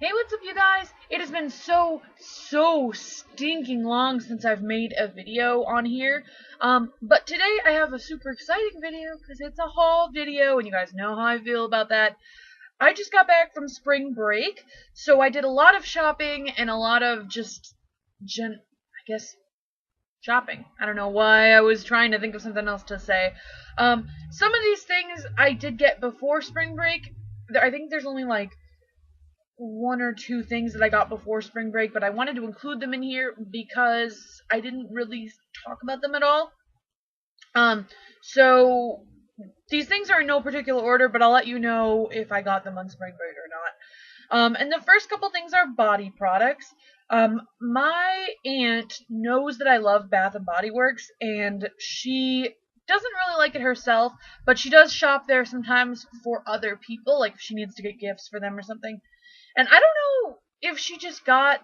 Hey, what's up, you guys? It has been so stinking long since I've made a video on here. But today I have a super exciting video because it's a haul video, and you guys know how I feel about that. I just got back from spring break, so I did a lot of shopping and a lot of just, I guess, shopping. I don't know why I was trying to think of something else to say. Some of these things I did get before spring break. I think there's only like one or two things that I got before spring break, but I wanted to include them in here because I didn't really talk about them at all. So these things are in no particular order, but I'll let you know if I got them on spring break or not. And the first couple things are body products. My aunt knows that I love Bath and Body Works, and she doesn't really like it herself, but she does shop there sometimes for other people, like if she needs to get gifts for them or something. And I don't know if she just got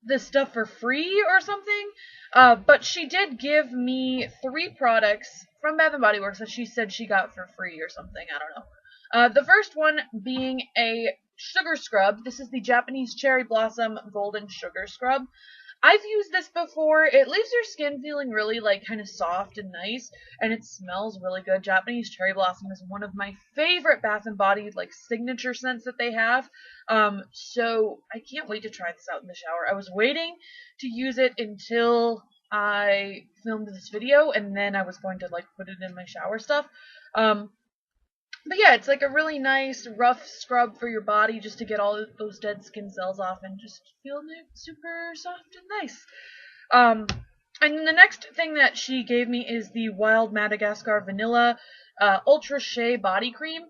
this stuff for free or something, but she did give me 3 products from Bath and Body Works that she said she got for free or something. I don't know. The first one being a sugar scrub. This is the Japanese Cherry Blossom Golden Sugar Scrub. I've used this before. It leaves your skin feeling really like kind of soft and nice, and it smells really good. Japanese Cherry Blossom is one of my favorite Bath and Body like signature scents that they have. So I can't wait to try this out in the shower. I was waiting to use it until I filmed this video, and then I was going to like put it in my shower stuff. But yeah, it's like a really nice rough scrub for your body just to get all those dead skin cells off and just feel super soft and nice. And then the next thing that she gave me is the Wild Madagascar Vanilla Ultra Shea Body Cream.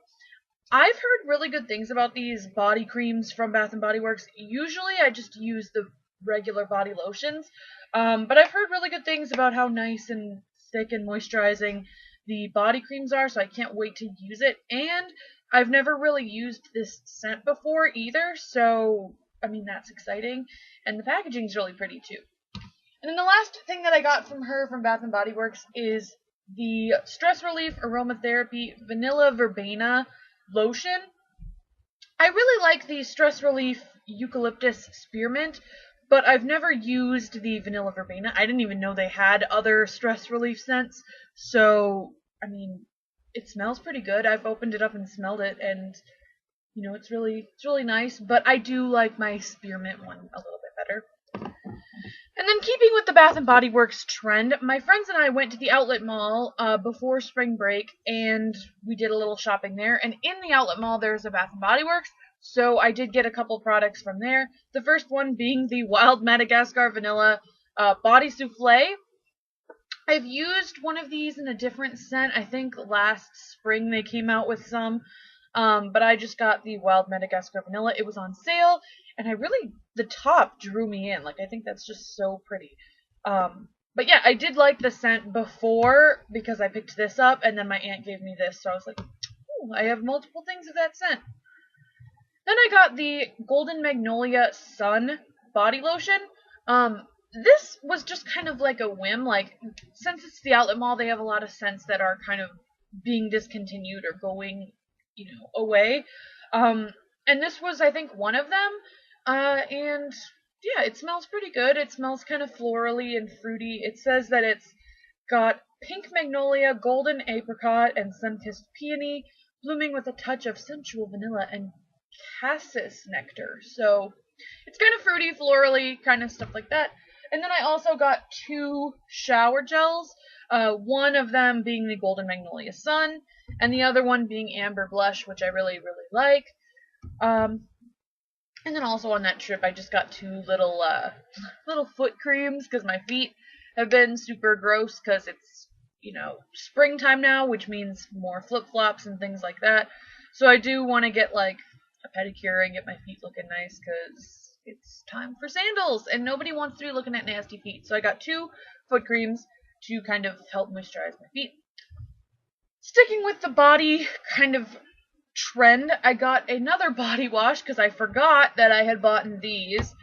I've heard really good things about these body creams from Bath and Body Works. Usually I just use the regular body lotions, but I've heard really good things about how nice and thick and moisturizing the body creams are, so I can't wait to use it. And I've never really used this scent before either, so I mean that's exciting. And the packaging's really pretty too. And then the last thing that I got from her from Bath and Body Works is the Stress Relief Aromatherapy Vanilla Verbena Lotion. I really like the Stress Relief Eucalyptus Spearmint, but I've never used the Vanilla Verbena. I didn't even know they had other stress relief scents. So, I mean, it smells pretty good. I've opened it up and smelled it, and you know, it's really nice. But I do like my spearmint one a little bit better. And then keeping with the Bath and Body Works trend, my friends and I went to the outlet mall before spring break, and we did a little shopping there. And in the outlet mall, there's a Bath and Body Works. So I did get a couple products from there. The first one being the Wild Madagascar Vanilla Body Souffle. I've used one of these in a different scent. I think last spring they came out with some. But I just got the Wild Madagascar Vanilla. It was on sale, and the top drew me in. Like, I think that's just so pretty. But yeah, I did like the scent before because I picked this up, and then my aunt gave me this. So I was like, ooh, I have multiple things of that scent. Then I got the Golden Magnolia Sun Body Lotion. This was just kind of like a whim. Like, since it's the outlet mall, they have a lot of scents that are kind of being discontinued or going, away. And this was, I think, one of them. And yeah, it smells pretty good. It smells kind of florally and fruity. It says that it's got pink magnolia, golden apricot, and sun-kissed peony, blooming with a touch of sensual vanilla and cassis nectar. So it's kind of fruity, florally, kind of stuff like that. And then I also got 2 shower gels, one of them being the Golden Magnolia Sun, and the other one being Amber Blush, which I really like. And then also on that trip, I just got 2 little foot creams, because my feet have been super gross, because it's, springtime now, which means more flip-flops and things like that. So I do want to get, like, a pedicure and get my feet looking nice, because it's time for sandals, and nobody wants to be looking at nasty feet. So I got 2 foot creams to kind of help moisturize my feet. Sticking with the body kind of trend, I got another body wash because I forgot that I had bought these.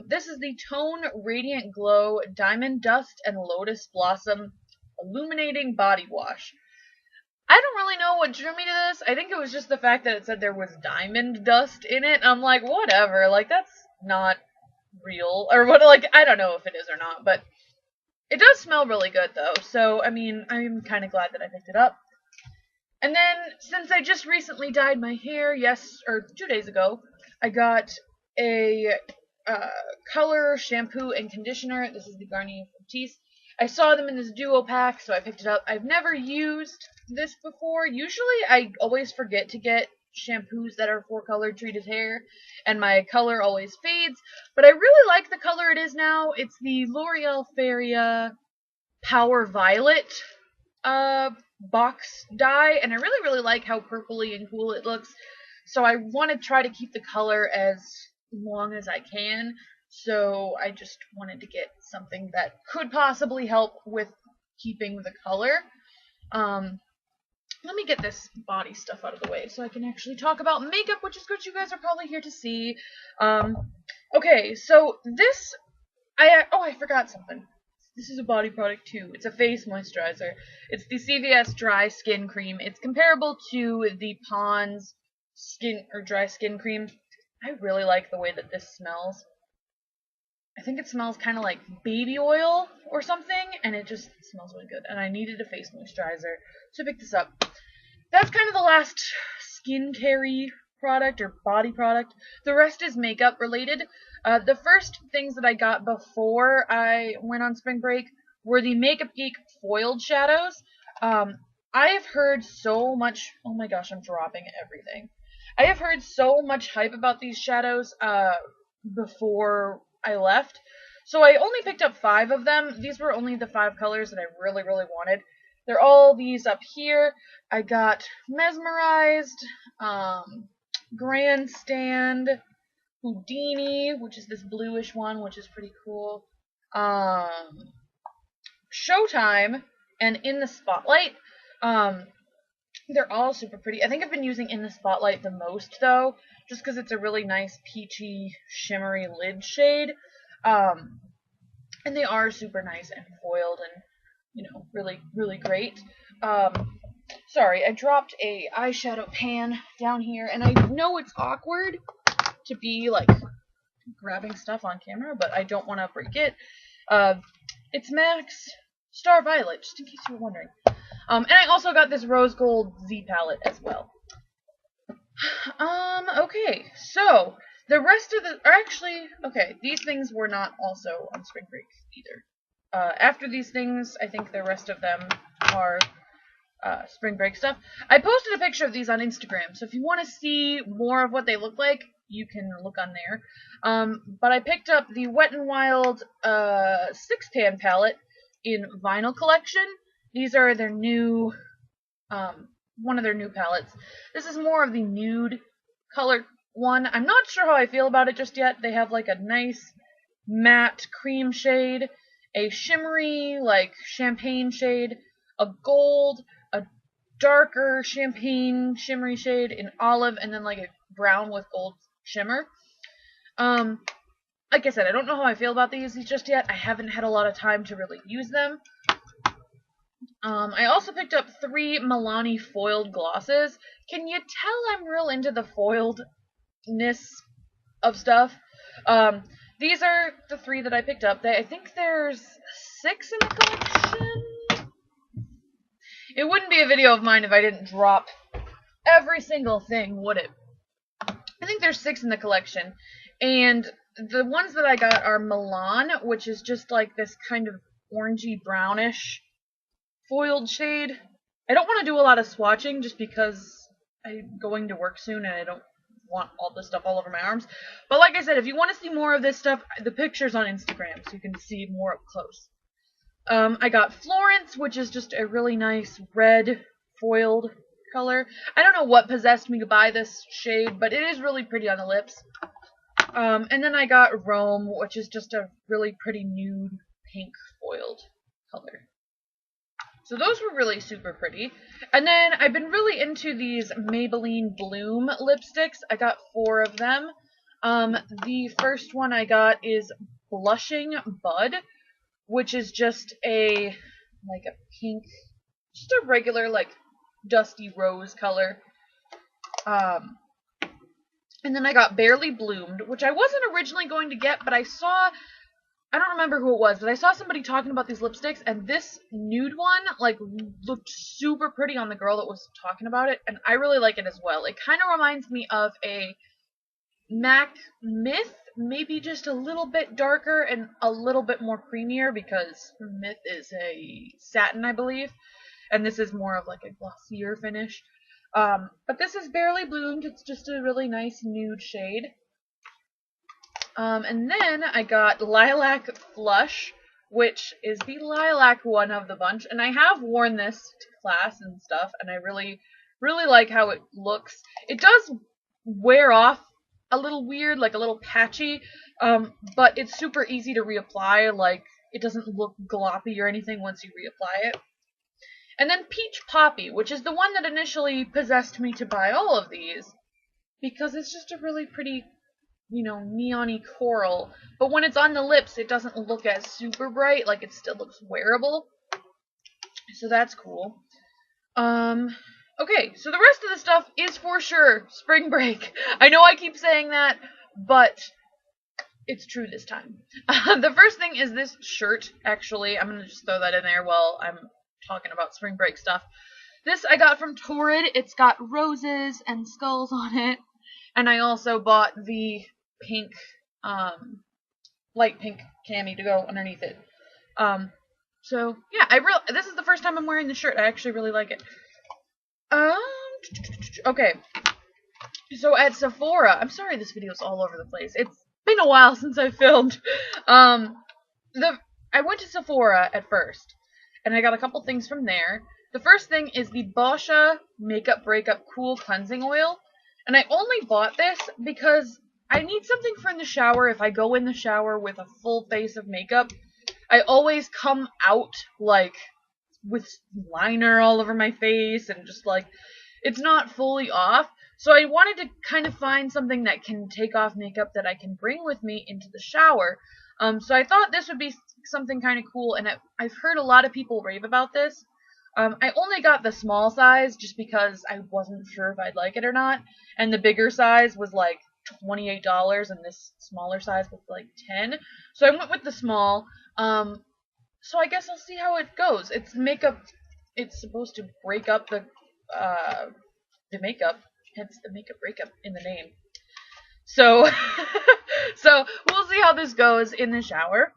This is the Tone Radiant Glow Diamond Dust and Lotus Blossom Illuminating Body Wash. I don't really know what drew me to this. I think it was just the fact that it said there was diamond dust in it. I'm like, whatever. Like, that's not real. Or what, like, I don't know if it is or not. But it does smell really good, though. So, I mean, I'm kind of glad that I picked it up. And then, since I just recently dyed my hair, or 2 days ago, I got a color shampoo and conditioner. This is the Garnier Fructis. I saw them in this duo pack, so I picked it up. I've never used this before. Usually, I always forget to get shampoos that are for color treated hair, and my color always fades. But I really like the color it is now. It's the L'Oreal Feria Power Violet box dye, and I really, really like how purpley and cool it looks. So I want to try to keep the color as long as I can. So I just wanted to get something that could possibly help with keeping the color. Let me get this body stuff out of the way so I can actually talk about makeup, which is what you guys are probably here to see. Okay, so this, I forgot something. This is a body product too. It's a face moisturizer. It's the CVS Dry Skin Cream. It's comparable to the Pond's Dry Skin Cream. I really like the way that this smells. I think it smells kind of like baby oil or something, and it just smells really good. And I needed a face moisturizer, so I picked this up. That's kind of the last skincare product or body product. The rest is makeup related. The first things that I got before I went on spring break were the Makeup Geek foiled shadows. I have heard so much. Oh my gosh, I'm dropping everything. I have heard so much hype about these shadows before I left. So I only picked up 5 of them. These were only the 5 colors that I really, really wanted. They're all these up here. I got Mesmerized, Grandstand, Houdini, which is this bluish one, which is pretty cool. Showtime and In the Spotlight. They're all super pretty. I think I've been using In the Spotlight the most, though, just because it's a really nice peachy, shimmery lid shade. And they are super nice and foiled and, really, really great. Sorry, I dropped a eyeshadow pan down here, and I know it's awkward to be, like, grabbing stuff on camera, but I don't want to break it. It's MAC's Star Violet, just in case you were wondering. And I also got this Rose Gold Z palette as well. Okay, so the rest of these things were not also on spring break either. After these things, I think the rest of them are spring break stuff. I posted a picture of these on Instagram, so if you want to see more of what they look like, you can look on there. But I picked up the Wet n Wild 6-pan palette in Vinyl Collection. These are their new, one of their new palettes. This is more of the nude color one. I'm not sure how I feel about it just yet. They have like a nice matte cream shade, a shimmery, like champagne shade, a gold, a darker champagne shimmery shade, an olive, and then like a brown with gold shimmer. Like I said, I don't know how I feel about these just yet. I haven't had a lot of time to really use them. I also picked up 3 Milani foiled glosses. Can you tell I'm real into the foiledness of stuff? These are the 3 that I picked up. I think there's 6 in the collection. It wouldn't be a video of mine if I didn't drop every single thing, would it? I think there's 6 in the collection. And the ones that I got are Milan, which is just like this kind of orangey brownish foiled shade. I don't want to do a lot of swatching just because I'm going to work soon and I don't want all this stuff all over my arms. But like I said, if you want to see more of this stuff, the picture's on Instagram so you can see more up close. I got Florence, which is just a really nice red foiled color. I don't know what possessed me to buy this shade, but it is really pretty on the lips. And then I got Rome, which is just a really pretty nude pink foiled color. So those were really super pretty. And then I've been really into these Maybelline Bloom lipsticks. I got 4 of them. The first one I got is Blushing Bud, which is just a pink, just a regular, like, dusty rose color. And then I got Barely Bloomed, which I wasn't originally going to get, but I don't remember who it was, but I saw somebody talking about these lipsticks, and this nude one, like, looked super pretty on the girl that was talking about it, and I really like it as well. It kind of reminds me of a MAC Myth, maybe just a little bit darker and a little bit more creamier, because Myth is a satin, I believe, and this is more of like a glossier finish. But this is Barely Bloomed. It's just a really nice nude shade. And then I got Lilac Flush, which is the lilac one of the bunch. And I have worn this to class and stuff, and I really, really like how it looks. It does wear off a little weird, like a little patchy, but it's super easy to reapply. Like, it doesn't look gloppy or anything once you reapply it. And then Peach Poppy, which is the one that initially possessed me to buy all of these, because it's just a really pretty, you know, neon-y coral, but when it's on the lips, it doesn't look as super bright, like it still looks wearable, so that's cool. Okay, so the rest of the stuff is for sure spring break. I know I keep saying that, but it's true this time. The first thing is this shirt, actually. I'm going to just throw that in there while I'm talking about spring break stuff. This I got from Torrid. It's got roses and skulls on it. And I also bought the pink, light pink cami to go underneath it. So, yeah, this is the first time I'm wearing the shirt. I actually really like it. Okay. So at Sephora, I'm sorry this video's all over the place. It's been a while since I filmed. I went to Sephora at first, and I got a couple things from there. The first thing is the Boscia Makeup Breakup Cool Cleansing Oil, and I only bought this because I need something for in the shower. If I go in the shower with a full face of makeup, I always come out, like, with liner all over my face, and just, like, it's not fully off. So I wanted to kind of find something that can take off makeup that I can bring with me into the shower. So I thought this would be something kind of cool, and I've heard a lot of people rave about this. I only got the small size just because I wasn't sure if I'd like it or not, and the bigger size was like $28, and this smaller size was like $10. So I went with the small. So I guess I'll see how it goes. It's makeup. It's supposed to break up the makeup. Hence the makeup breakup in the name. So, so we'll see how this goes in the shower.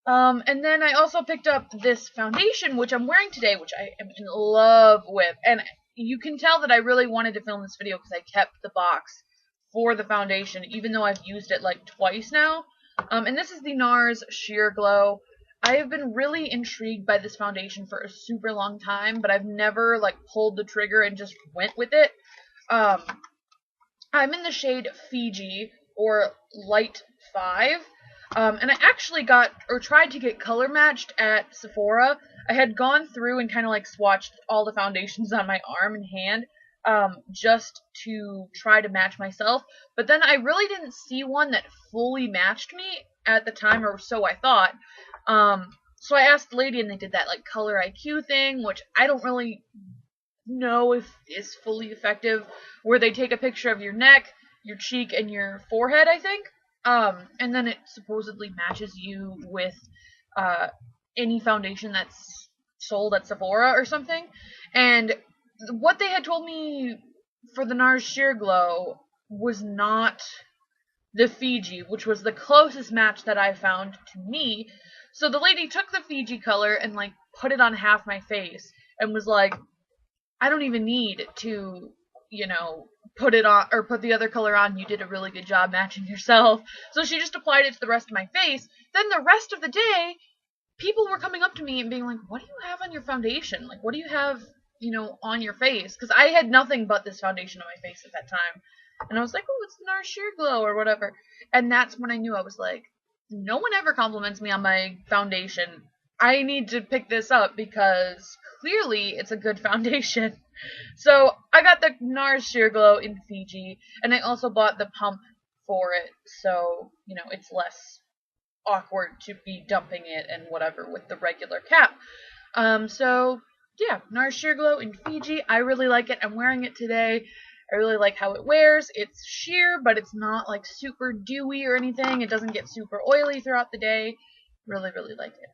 And then I also picked up this foundation, which I'm wearing today, which I am in love with. And you can tell that I really wanted to film this video because I kept the box for the foundation, even though I've used it like twice now. And this is the NARS Sheer Glow. I have been really intrigued by this foundation for a super long time, but I've never like pulled the trigger and just went with it. I'm in the shade Fiji, or Light 5, and I actually got, or tried to get color matched at Sephora. I had gone through and kind of like swatched all the foundations on my arm and hand, just to try to match myself, but then I really didn't see one that fully matched me at the time, or so I thought. So I asked the lady, and they did that like color IQ thing, which I don't really know if is fully effective, where they take a picture of your neck, your cheek, and your forehead, I think, and then it supposedly matches you with any foundation that's sold at Sephora or something. And what they had told me for the NARS Sheer Glow was not the Fiji, which was the closest match that I found to me. So the lady took the Fiji color and like put it on half my face and was like, I don't even need to, you know, put it on, or put the other color on. You did a really good job matching yourself. So she just applied it to the rest of my face. Then the rest of the day, people were coming up to me and being like, what do you have on your foundation? Like, what do you have, you know, on your face? Because I had nothing but this foundation on my face at that time. And I was like, oh, it's the NARS Sheer Glow or whatever. And that's when I knew. I was like, no one ever compliments me on my foundation. I need to pick this up because clearly it's a good foundation. So I got the NARS Sheer Glow in Fiji, and I also bought the pump for it, so, you know, it's less awkward to be dumping it and whatever with the regular cap. So yeah, NARS Sheer Glow in Fiji. I really like it. I'm wearing it today. I really like how it wears. It's sheer, but it's not like super dewy or anything. It doesn't get super oily throughout the day. Really, really like it.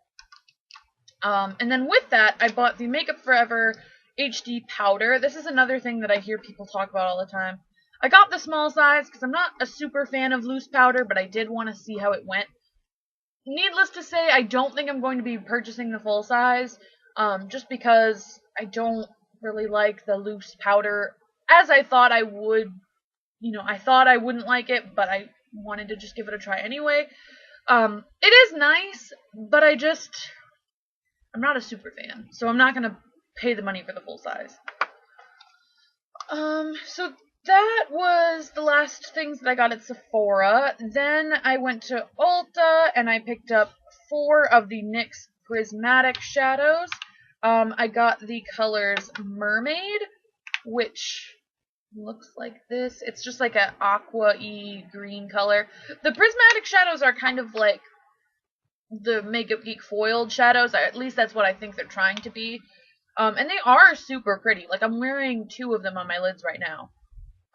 And then with that, I bought the Makeup Forever HD powder. This is another thing that I hear people talk about all the time. I got the small size because I'm not a super fan of loose powder, but I did want to see how it went. Needless to say, I don't think I'm going to be purchasing the full size, just because I don't really like the loose powder as I thought I would. I thought I wouldn't like it, but I wanted to just give it a try anyway. It is nice, but I'm not a super fan, so I'm not gonna pay the money for the full size. So that was the last things that I got at Sephora. Then I went to ULTA and I picked up 4 of the NYX Prismatic Shadows. I got the colors Mermaid, which looks like this. It's just like an aqua-y green color. The Prismatic Shadows are kind of like the Makeup Geek foiled shadows. At least that's what I think they're trying to be. And they are super pretty. Like, I'm wearing 2 of them on my lids right now.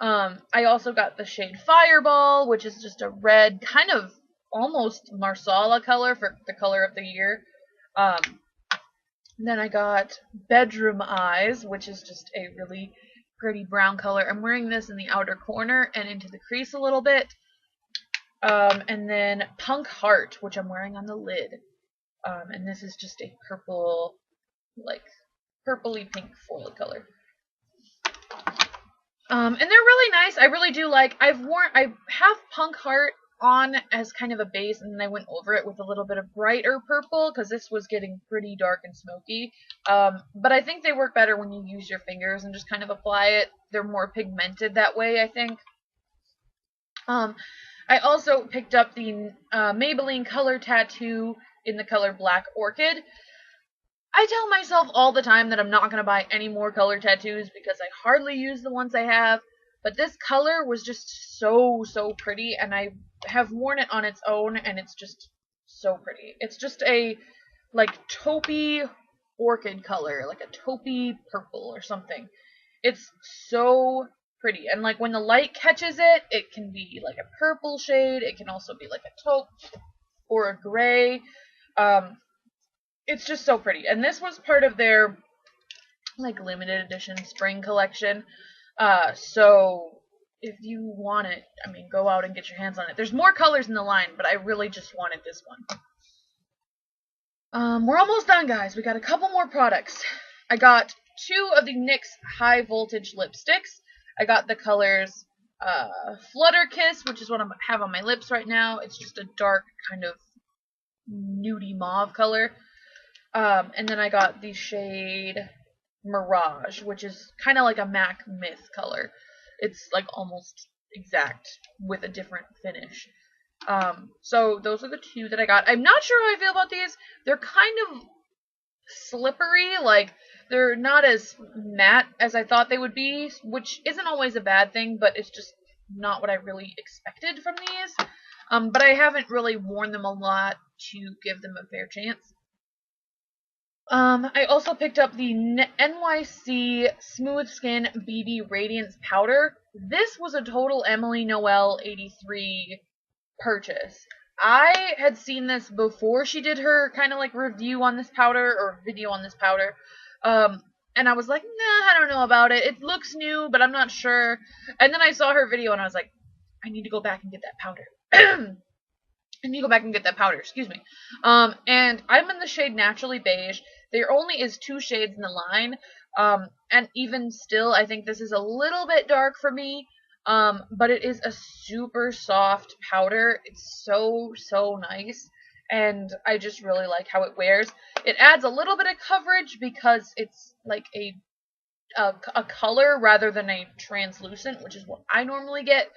I also got the shade Fireball, which is just a red, kind of almost Marsala color for the color of the year. Then I got Bedroom Eyes, which is just a really pretty brown color. I'm wearing this in the outer corner and into the crease a little bit. And then Punk Heart, which I'm wearing on the lid. And this is just a purple, like, purpley pink foil color. And they're really nice. I really do like, I have Punk Heart on as kind of a base, and then I went over it with a little bit of brighter purple, because this was getting pretty dark and smoky. But I think they work better when you use your fingers and just kind of apply it. They're more pigmented that way, I think. I also picked up the Maybelline Color Tattoo in the color Black Orchid. I tell myself all the time that I'm not going to buy any more color tattoos because I hardly use the ones I have, but this color was just so pretty, and I have worn it on its own, and it's just so pretty. It's just a, like, taupey orchid color, like a taupey purple or something. It's so pretty, and, like, when the light catches it, it can be, like, a purple shade, it can also be, like, a taupe or a gray. It's just so pretty. And this was part of their, like, limited edition spring collection. So if you want it, I mean, go out and get your hands on it. There's more colors in the line, but I really just wanted this one. We're almost done, guys. We got a couple more products. I got 2 of the NYX High Voltage lipsticks. I got the colors Flutter Kiss, which is what I have on my lips right now. It's just a dark kind of nudie mauve color. And then I got the shade Mirage, which is kind of like a MAC Myth color. It's like almost exact with a different finish. So those are the 2 that I got. I'm not sure how I feel about these. They're kind of slippery, like they're not as matte as I thought they would be, which isn't always a bad thing, but it's just not what I really expected from these. But I haven't really worn them a lot to give them a fair chance. I also picked up the NYC Smooth Skin BB Radiance Powder. This was a total Emily Noel 83 purchase. I had seen this before she did her kind of like review on this powder, or video on this powder. And I was like, nah, I don't know about it. It looks new, but I'm not sure. And then I saw her video and I was like, I need to go back and get that powder. Excuse me. And I'm in the shade Naturally Beige. There only is 2 shades in the line. And even still, I think this is a little bit dark for me. But it is a super soft powder. It's so nice. And I just really like how it wears. It adds a little bit of coverage because it's like a color rather than a translucent, which is what I normally get.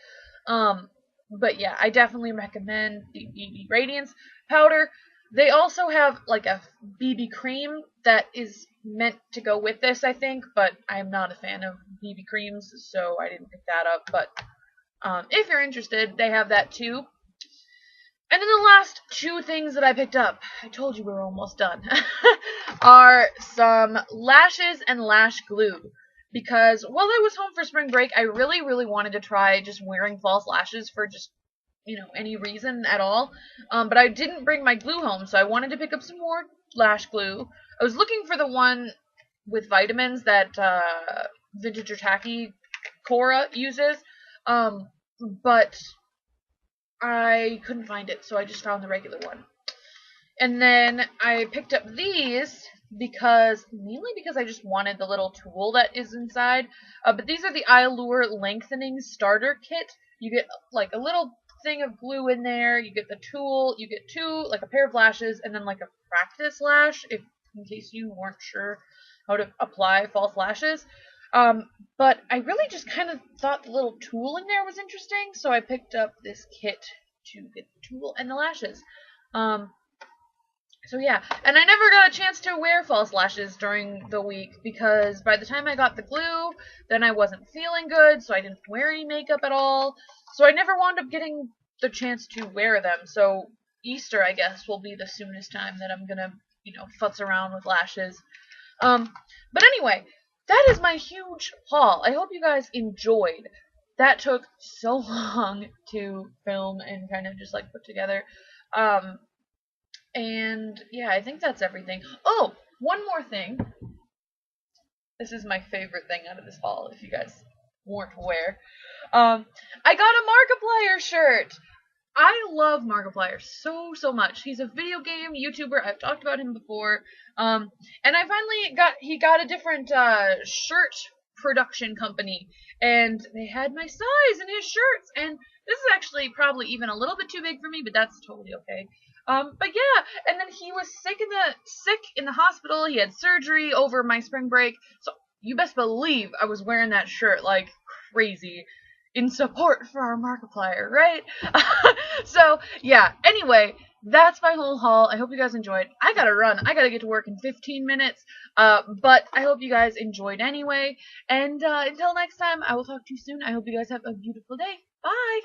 But yeah, I definitely recommend the BB Radiance powder. They also have like a BB cream that is meant to go with this, I think, but I'm not a fan of BB creams, so I didn't pick that up. But if you're interested, they have that too. And then the last two things that I picked up, I told you we were almost done, are some lashes and lash glue. Because while I was home for spring break, I really, really wanted to try just wearing false lashes for just, any reason at all. But I didn't bring my glue home, so I wanted to pick up some more lash glue. I was looking for the one with vitamins that Vintage or Tacky Cora uses, but I couldn't find it, so I just found the regular one. And then I picked up these mainly because I just wanted the little tool that is inside. But these are the Allure Lengthening Starter Kit. You get like a little thing of glue in there. You get the tool. You get a pair of lashes, and then like a practice lash, in case you weren't sure how to apply false lashes. But I really just kind of thought the little tool in there was interesting, so I picked up this kit to get the tool and the lashes. So yeah, and I never got a chance to wear false lashes during the week because by the time I got the glue, then I wasn't feeling good, so I didn't wear any makeup at all. So I never wound up getting the chance to wear them. So Easter, I guess, will be the soonest time that I'm gonna, futz around with lashes. But anyway, that is my huge haul. I hope you guys enjoyed. That took so long to film and kind of just like put together. And yeah, I think that's everything. Oh, one more thing. This is my favorite thing out of this haul, if you guys weren't aware. I got a Markiplier shirt. I love Markiplier so much. He's a video game YouTuber. I've talked about him before. And I finally he got a different shirt production company, and they had my size in his shirts. And this is actually probably even a little bit too big for me, but that's totally okay. But yeah, and then he was sick in the hospital. He had surgery over my spring break, so you best believe I was wearing that shirt like crazy in support for our Markiplier, right? So yeah. Anyway, that's my whole haul. I hope you guys enjoyed. I gotta run. I gotta get to work in 15 minutes. But I hope you guys enjoyed anyway. And until next time, I will talk to you soon. I hope you guys have a beautiful day. Bye.